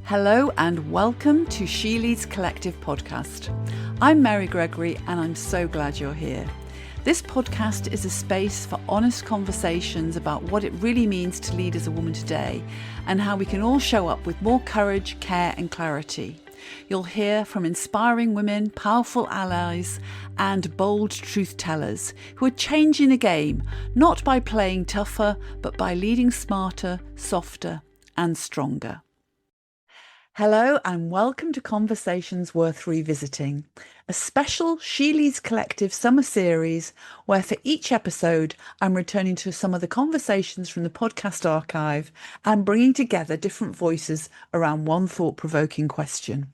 Hello and welcome to She Leads Collective podcast. I'm Mary Gregory and I'm so glad you're here. This podcast is a space for honest conversations about what it really means to lead as a woman today and how we can all show up with more courage, care and clarity. You'll hear from inspiring women, powerful allies and bold truth tellers who are changing the game, not by playing tougher, but by leading smarter, softer and stronger. Hello and welcome to Conversations Worth Revisiting, a special She Leads Collective summer series where for each episode I'm returning to some of the conversations from the podcast archive and bringing together different voices around one thought-provoking question.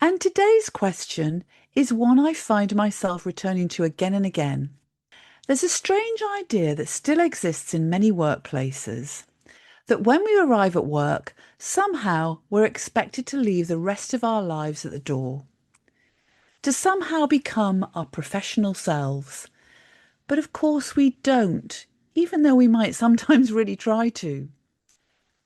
And today's question is one I find myself returning to again and again. There's a strange idea that still exists in many workplaces, that when we arrive at work, somehow we're expected to leave the rest of our lives at the door, to somehow become our professional selves. But of course we don't, even though we might sometimes really try to.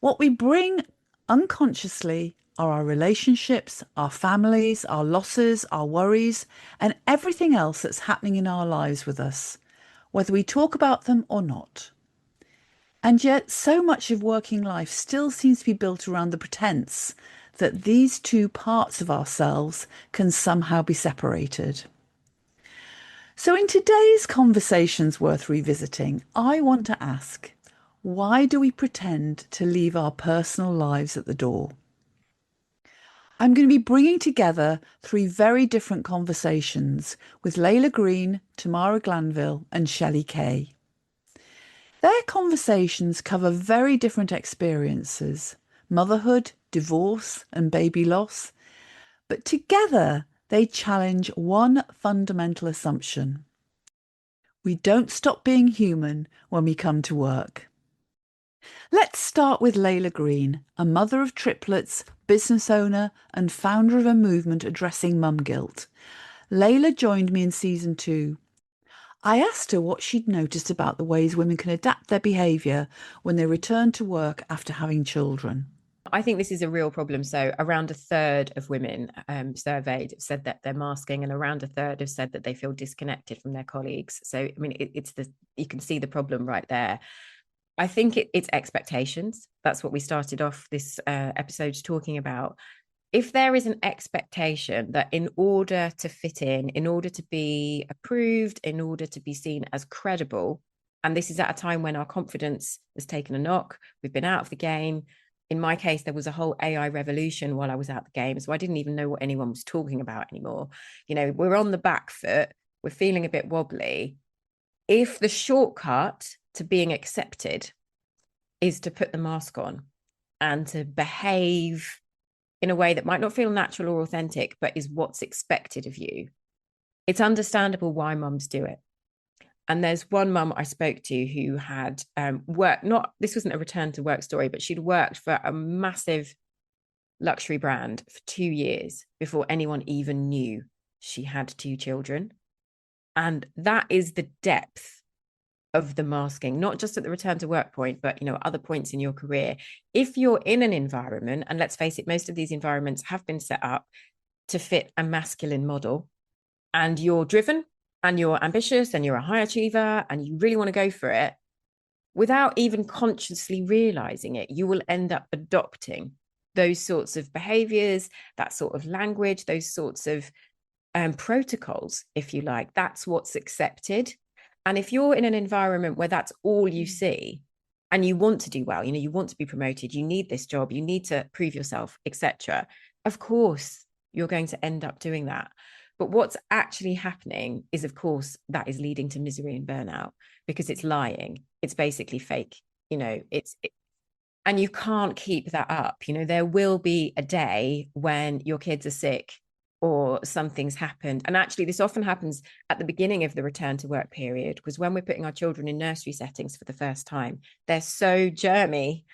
What we bring unconsciously are our relationships, our families, our losses, our worries, and everything else that's happening in our lives with us, whether we talk about them or not. And yet so much of working life still seems to be built around the pretense that these two parts of ourselves can somehow be separated. So in today's Conversations Worth Revisiting, I want to ask, why do we pretend to leave our personal lives at the door? I'm going to be bringing together three very different conversations with Leila Green, Tamara Glanvill and Shelley Kay. Their conversations cover very different experiences, motherhood, divorce and baby loss, but together they challenge one fundamental assumption. We don't stop being human when we come to work. Let's start with Leila Green, a mother of triplets, business owner and founder of a movement addressing mum guilt. Leila joined me in season 2. I asked her what she'd noticed about the ways women can adapt their behaviour when they return to work after having children. I think this is a real problem. So around a third of women surveyed said that they're masking, and around a third have said that they feel disconnected from their colleagues. So, I mean, you can see the problem right there. I think it's expectations. That's what we started off this episode talking about. If there is an expectation that in order to fit in order to be approved, in order to be seen as credible, and this is at a time when our confidence has taken a knock, we've been out of the game. In my case, there was a whole AI revolution while I was out the game, so I didn't even know what anyone was talking about anymore. You know, we're on the back foot, we're feeling a bit wobbly. If the shortcut to being accepted is to put the mask on and to behave in a way that might not feel natural or authentic, but is what's expected of you, it's understandable why mums do it. And there's one mum I spoke to who had worked, this wasn't a return to work story, but she'd worked for a massive luxury brand for 2 years before anyone even knew she had 2 children. And that is the depth of the masking, not just at the return to work point, but, you know, other points in your career. If you're in an environment, and let's face it, most of these environments have been set up to fit a masculine model, and you're driven and you're ambitious and you're a high achiever and you really want to go for it, without even consciously realizing it, you will end up adopting those sorts of behaviors, that sort of language, those sorts of protocols, if you like. That's what's accepted. And if you're in an environment where that's all you see and you want to do well, you know, you want to be promoted, you need this job, you need to prove yourself, etc., of course, you're going to end up doing that. But what's actually happening is, of course, that is leading to misery and burnout because it's lying. It's basically fake. You know, and you can't keep that up. You know, there will be a day when your kids are sick or something's happened. And actually, this often happens at the beginning of the return to work period, because when we're putting our children in nursery settings for the first time, they're so germy.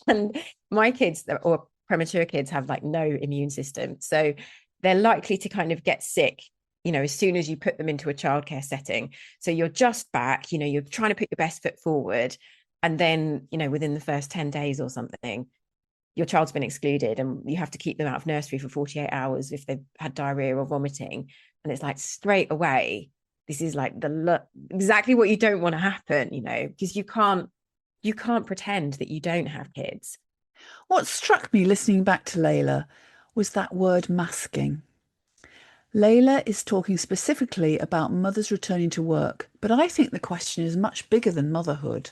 And my kids, or premature kids, have like no immune system. So they're likely to kind of get sick, you know, as soon as you put them into a childcare setting. So you're just back, you know, you're trying to put your best foot forward. And then, you know, within the first 10 days or something, your child's been excluded and you have to keep them out of nursery for 48 hours if they've had diarrhea or vomiting. And it's like straight away, this is like exactly what you don't want to happen, because you can't pretend that you don't have kids. What struck me listening back to Leila was that word masking. Leila is talking specifically about mothers returning to work, but I think the question is much bigger than motherhood.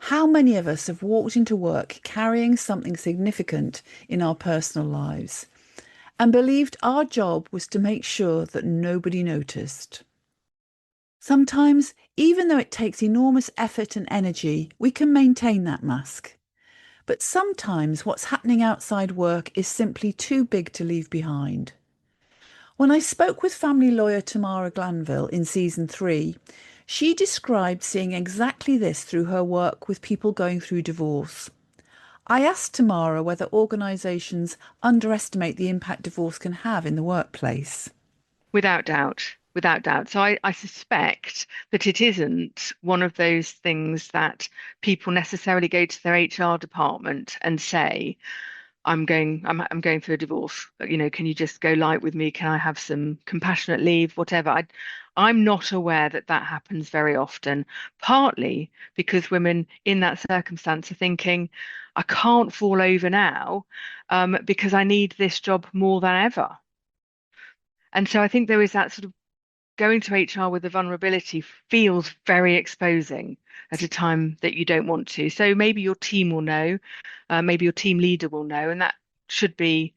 How many of us have walked into work carrying something significant in our personal lives and believed our job was to make sure that nobody noticed? Sometimes, even though it takes enormous effort and energy, we can maintain that mask. But sometimes what's happening outside work is simply too big to leave behind. When I spoke with family lawyer Tamara Glanvill in season 3, she described seeing exactly this through her work with people going through divorce. I asked Tamara whether organisations underestimate the impact divorce can have in the workplace. Without doubt, without doubt. So I suspect that it isn't one of those things that people necessarily go to their HR department and say, I'm going through a divorce. Can you just go light with me? Can I have some compassionate leave? Whatever. I'm not aware that that happens very often, partly because women in that circumstance are thinking, I can't fall over now, because I need this job more than ever. And so I think there is that sort of going to HR with the vulnerability feels very exposing at a time that you don't want to. So maybe your team will know, maybe your team leader will know, and that should be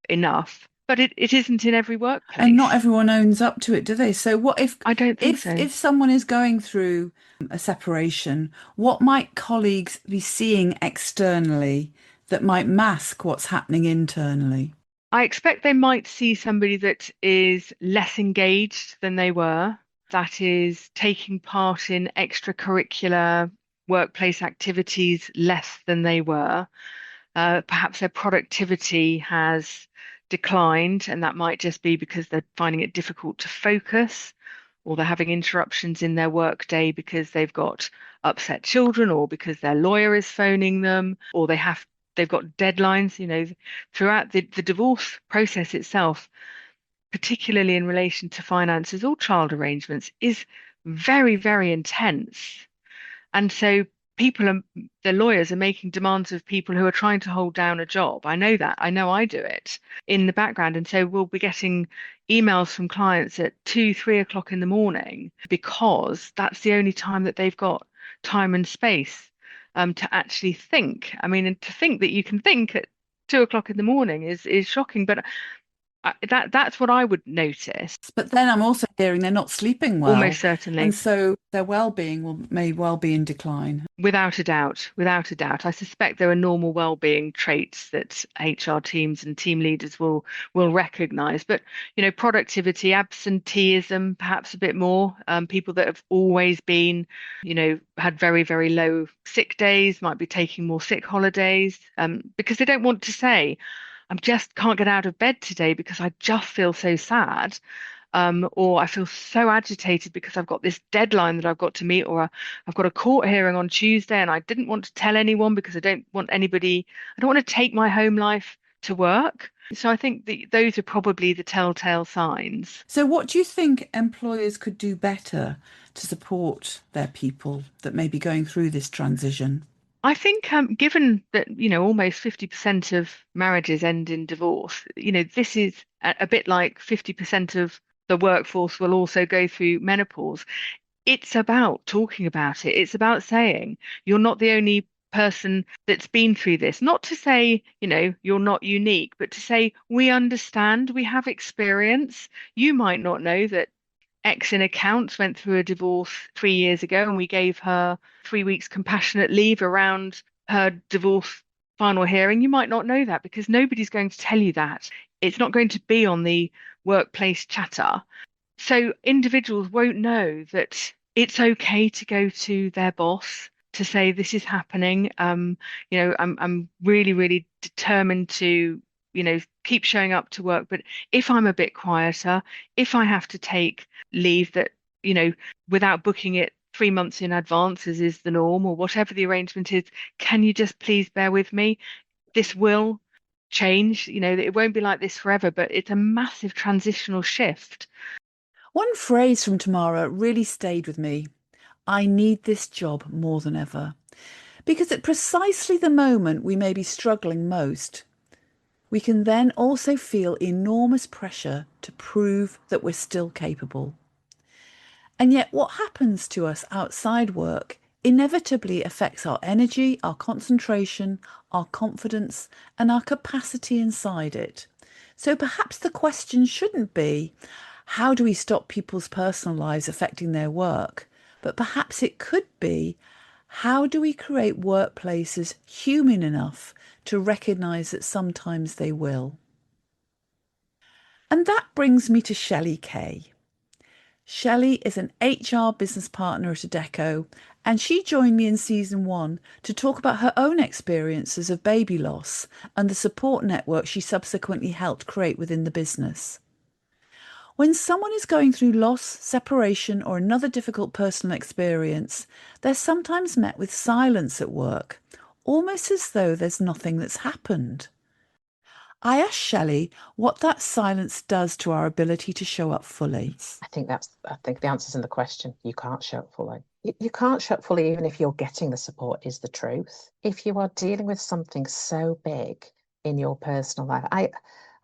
enough. But it isn't in every workplace. And not everyone owns up to it, do they? So what if I don't think so. if someone is going through a separation, what might colleagues be seeing externally that might mask what's happening internally? I expect they might see somebody that is less engaged than they were, that is taking part in extracurricular workplace activities less than they were. Perhaps their productivity has declined, and that might just be because they're finding it difficult to focus, or they're having interruptions in their workday because they've got upset children, or because their lawyer is phoning them, or they've got deadlines, throughout the divorce process itself, particularly in relation to finances or child arrangements, is very, very intense. And so the lawyers are making demands of people who are trying to hold down a job. I know that. I know I do it in the background. And so we'll be getting emails from clients at 2, 3 o'clock in the morning because that's the only time that they've got time and space to actually think. I mean, and to think that you can think at 2 o'clock in the morning is shocking. But that's what I would notice. But then I'm also hearing they're not sleeping well. Almost certainly. And so their well-being may well be in decline. Without a doubt, without a doubt. I suspect there are normal well-being traits that HR teams and team leaders will recognize. But, productivity, absenteeism, perhaps a bit more. People that have always been, had very, very low sick days, might be taking more sick holidays, because they don't want to say, I just can't get out of bed today because I just feel so sad. Or I feel so agitated because I've got this deadline that I've got to meet, or I've got a court hearing on Tuesday and I didn't want to tell anyone because I don't want to take my home life to work. So I think those are probably the telltale signs. So what do you think employers could do better to support their people that may be going through this transition? I think, given that, almost 50% of marriages end in divorce, this is a bit like 50% of the workforce will also go through menopause. It's about talking about it. It's about saying you're not the only person that's been through this. Not to say, you're not unique, but to say we understand, we have experience. You might not know that X in accounts went through a divorce 3 years ago, and we gave her 3 weeks compassionate leave around her divorce final hearing. You might not know that because nobody's going to tell you that. It's not going to be on the workplace chatter. So individuals won't know that it's okay to go to their boss to say this is happening. I'm really, really determined to keep showing up to work. But if I'm a bit quieter, if I have to take leave that, without booking it 3 months in advance, as is the norm, or whatever the arrangement is, can you just please bear with me? this will change, it won't be like this forever, but it's a massive transitional shift. One phrase from Tamara really stayed with me. I need this job more than ever. Because at precisely the moment we may be struggling most, we can then also feel enormous pressure to prove that we're still capable. And yet, what happens to us outside work inevitably affects our energy, our concentration, our confidence, and our capacity inside it. So perhaps the question shouldn't be, how do we stop people's personal lives affecting their work? But perhaps it could be, how do we create workplaces human enough to recognise that sometimes they will? And that brings me to Shelley Kay. Shelley is an HR business partner at Adecco, and she joined me in season 1 to talk about her own experiences of baby loss and the support network she subsequently helped create within the business. When someone is going through loss, separation, or another difficult personal experience, they're sometimes met with silence at work, almost as though there's nothing that's happened. I asked Shelley what that silence does to our ability to show up fully. I think the answer's in the question. You can't show up fully. You can't show up fully even if you're getting the support, is the truth. If you are dealing with something so big in your personal life,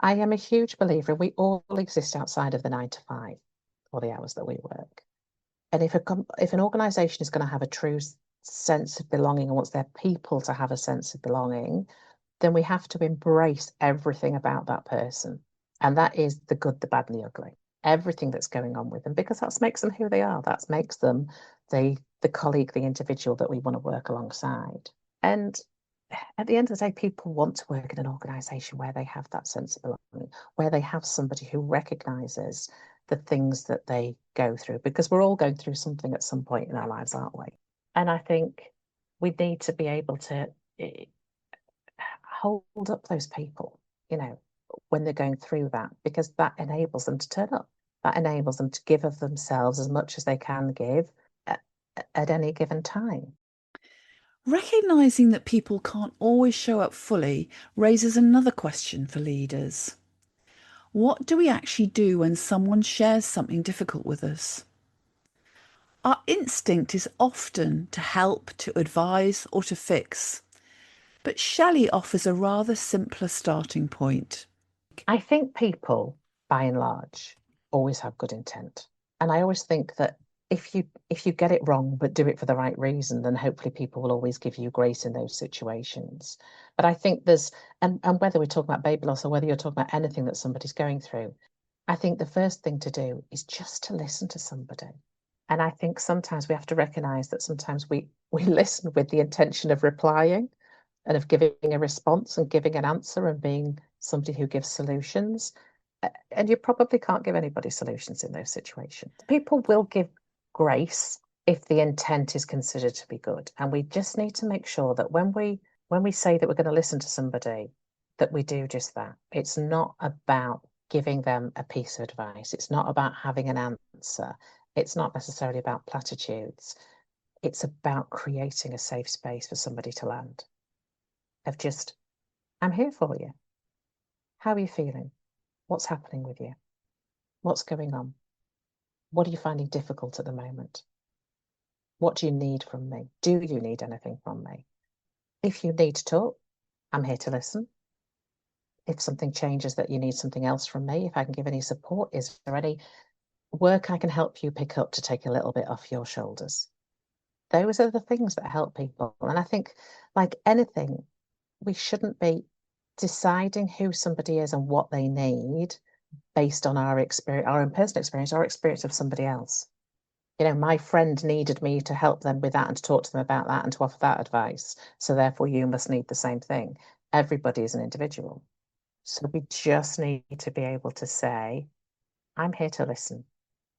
I am a huge believer we all exist outside of the 9 to 5 or the hours that we work. And if an organisation is going to have a true sense of belonging and wants their people to have a sense of belonging, then we have to embrace everything about that person. And that is the good, the bad, and the ugly. Everything that's going on with them, because that makes them who they are. That makes them the colleague, the individual that we want to work alongside. And at the end of the day, people want to work in an organisation where they have that sense of belonging, where they have somebody who recognises the things that they go through, because we're all going through something at some point in our lives, aren't we? And I think we need to be able to hold up those people, when they're going through that, because that enables them to turn up. That enables them to give of themselves as much as they can give at any given time. Recognising that people can't always show up fully raises another question for leaders. What do we actually do when someone shares something difficult with us? Our instinct is often to help, to advise, or to fix. But Shelley offers a rather simpler starting point. I think people, by and large, always have good intent. And I always think that if you get it wrong but do it for the right reason, then hopefully people will always give you grace in those situations. But I think and whether we're talking about baby loss or whether you're talking about anything that somebody's going through, I think the first thing to do is just to listen to somebody. And I think sometimes we have to recognise that sometimes we listen with the intention of replying and of giving a response and giving an answer and being somebody who gives solutions. And you probably can't give anybody solutions in those situations. People will give grace if the intent is considered to be good. And we just need to make sure that when we say that we're going to listen to somebody, that we do just that. It's not about giving them a piece of advice. It's not about having an answer. It's not necessarily about platitudes. It's about creating a safe space for somebody to land. Of just, I'm here for you. How are you feeling? What's happening with you? What's going on? What are you finding difficult at the moment? What do you need from me? Do you need anything from me? If you need to talk, I'm here to listen. If something changes that you need something else from me, if I can give any support, is there any work I can help you pick up to take a little bit off your shoulders? Those are the things that help people. And I think, like anything, we shouldn't be deciding who somebody is and what they need based on our experience, our own personal experience, our experience of somebody else. My friend needed me to help them with that and to talk to them about that and to offer that advice. So therefore you must need the same thing. Everybody is an individual. So we just need to be able to say, I'm here to listen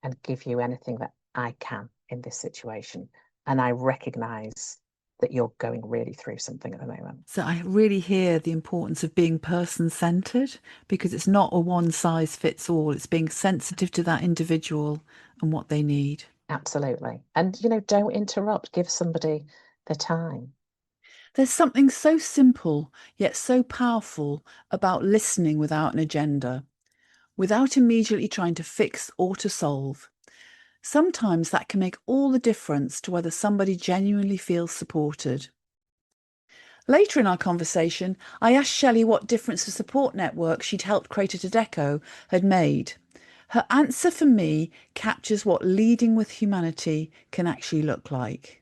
and give you anything that I can in this situation. And I recognise that you're going really through something at the moment. So I really hear the importance of being person-centred, because it's not a one-size-fits-all. It's being sensitive to that individual and what they need. Absolutely. And, don't interrupt. Give somebody the time. There's something so simple, yet so powerful about listening without an agenda, without immediately trying to fix or to solve. Sometimes that can make all the difference to whether somebody genuinely feels supported. Later in our conversation, I asked Shelley what difference the support network she'd helped create at Adecco had made. Her answer for me captures what leading with humanity can actually look like.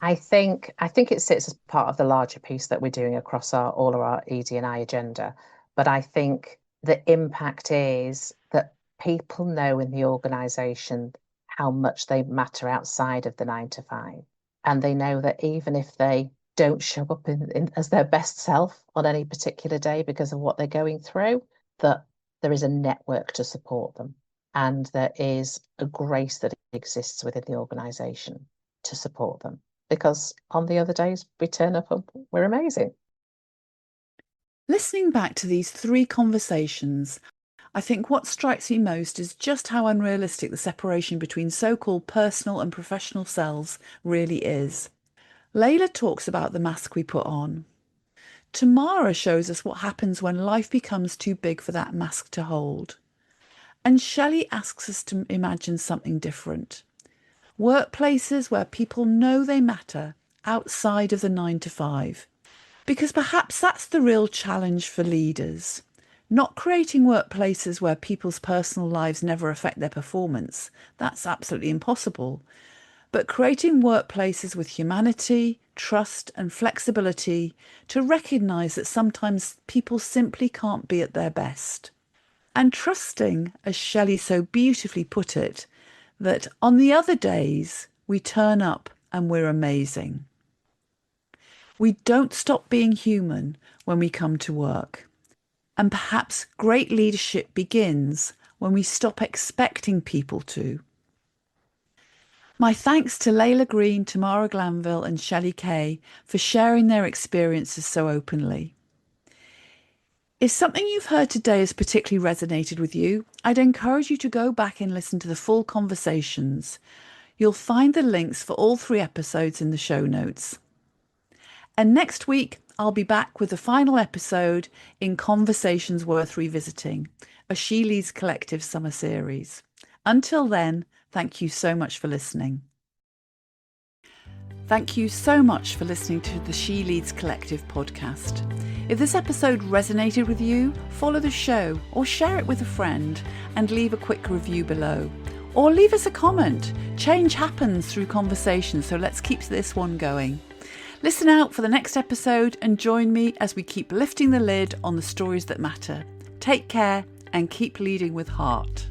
I think it sits as part of the larger piece that we're doing across all of our ED&I agenda. But I think the impact is that people know in the organisation how much they matter outside of the 9 to 5. And they know that even if they don't show up in as their best self on any particular day because of what they're going through, that there is a network to support them. And there is a grace that exists within the organisation to support them. Because on the other days, we turn up and we're amazing. Listening back to these 3 conversations, I think what strikes me most is just how unrealistic the separation between so-called personal and professional selves really is. Leila talks about the mask we put on. Tamara shows us what happens when life becomes too big for that mask to hold. And Shelley asks us to imagine something different. Workplaces where people know they matter outside of the 9 to 5. Because perhaps that's the real challenge for leaders. Not creating workplaces where people's personal lives never affect their performance. That's absolutely impossible. But creating workplaces with humanity, trust and flexibility to recognise that sometimes people simply can't be at their best. And trusting, as Shelley so beautifully put it, that on the other days we turn up and we're amazing. We don't stop being human when we come to work. And perhaps great leadership begins when we stop expecting people to. My thanks to Leila Green, Tamara Glanvill and Shelley Kay for sharing their experiences so openly. If something you've heard today has particularly resonated with you, I'd encourage you to go back and listen to the full conversations. You'll find the links for all 3 episodes in the show notes. And next week, I'll be back with the final episode in Conversations Worth Revisiting, a She Leads Collective summer series. Until then, thank you so much for listening. Thank you so much for listening to the She Leads Collective podcast. If this episode resonated with you, follow the show or share it with a friend and leave a quick review below. Or leave us a comment. Change happens through conversation, so let's keep this one going. Listen out for the next episode and join me as we keep lifting the lid on the stories that matter. Take care and keep leading with heart.